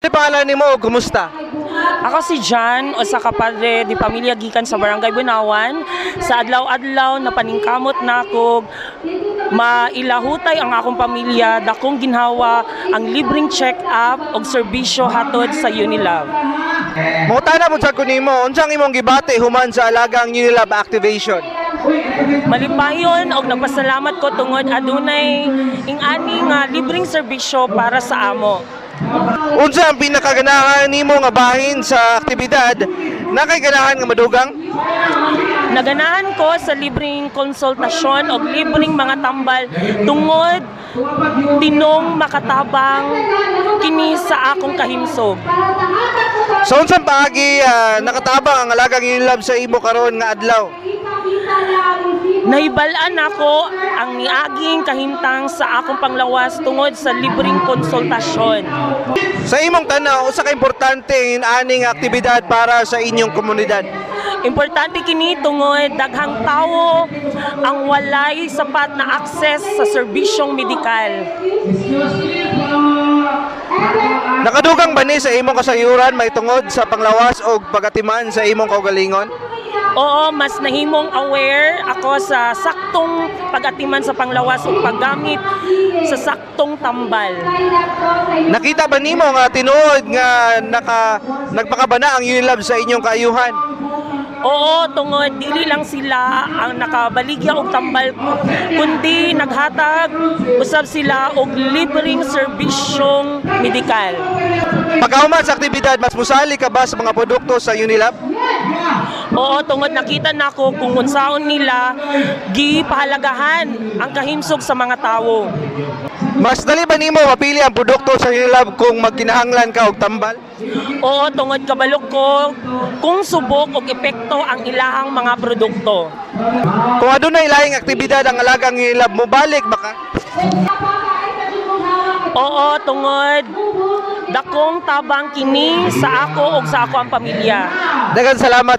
Unsay pangalan nimo ug kumusta? Ako si John o sa kapadre di pamilya gikan sa Barangay Bunawan. Sa adlaw-adlaw na paningkamot nako mailahutay ang akong pamilya dakong ginhawa ang libreng check-up og serbisyo hatod sa Unilab. Mangutana pud sad ko nimo, unsang imong gibati human sa alagang Unilab activation? Malipayon og nagpasalamat ko tungod adunay ing-ani nga libreng serbisyo para sa amo. Unsa ang pinakaganahan nimo nga bahin sa aktibidad na kay ganahan nga madugang? Naganahan ko sa libreng konsultasyon o libreng mga tambal tungod tinong makatabang kini sa akong kahimsog. Sa unsang paagi nakatabang ang alagang Unilab sa imo karon nga adlaw? Nahibalaan ako ang niaging kahimtang sa akong panglawas tungod sa libreng konsultasyon. Sa imong tanaw, usa ka importante ani nga aktibidad para sa inyong komunidad? Importante kini tungod daghang tawo ang walay sapat na akses sa serbisyong medikal. Nakadugang ba ni sa imong kasayuran may tungod sa panglawas o pagatiman sa imong kaugalingon? Oo, mas nahimong aware ako sa saktong pag-atiman sa panglawas o paggamit sa saktong tambal. Nakita ba nimo nga tinuod nga nagpakabana ang Unilab sa inyong kaayuhan? Oo, tungod dili lang sila ang nakabaligya og tambal kundi naghatag usab sila og libreng serbisyong medikal. Pagkahuman sa aktibidad, mas musali ka ba sa mga produkto sa Unilab? Oo, tungod nakita nako kung unsaon nila gipahalagahan ang kahimsog sa mga tawo. Mas dali ba nimo mapili ang produkto sa Unilab kung magkinahanglan ka og tambal? Oo, tungod kabalo ko kung subok og epekto ang ilahang mga produkto. Kung adunay laing aktibidad ang alagang Unilab, mobalik ba ka? Oo, tungod dakong tabang kini sa ako ug sa ako ang pamilya. Daghang salamat.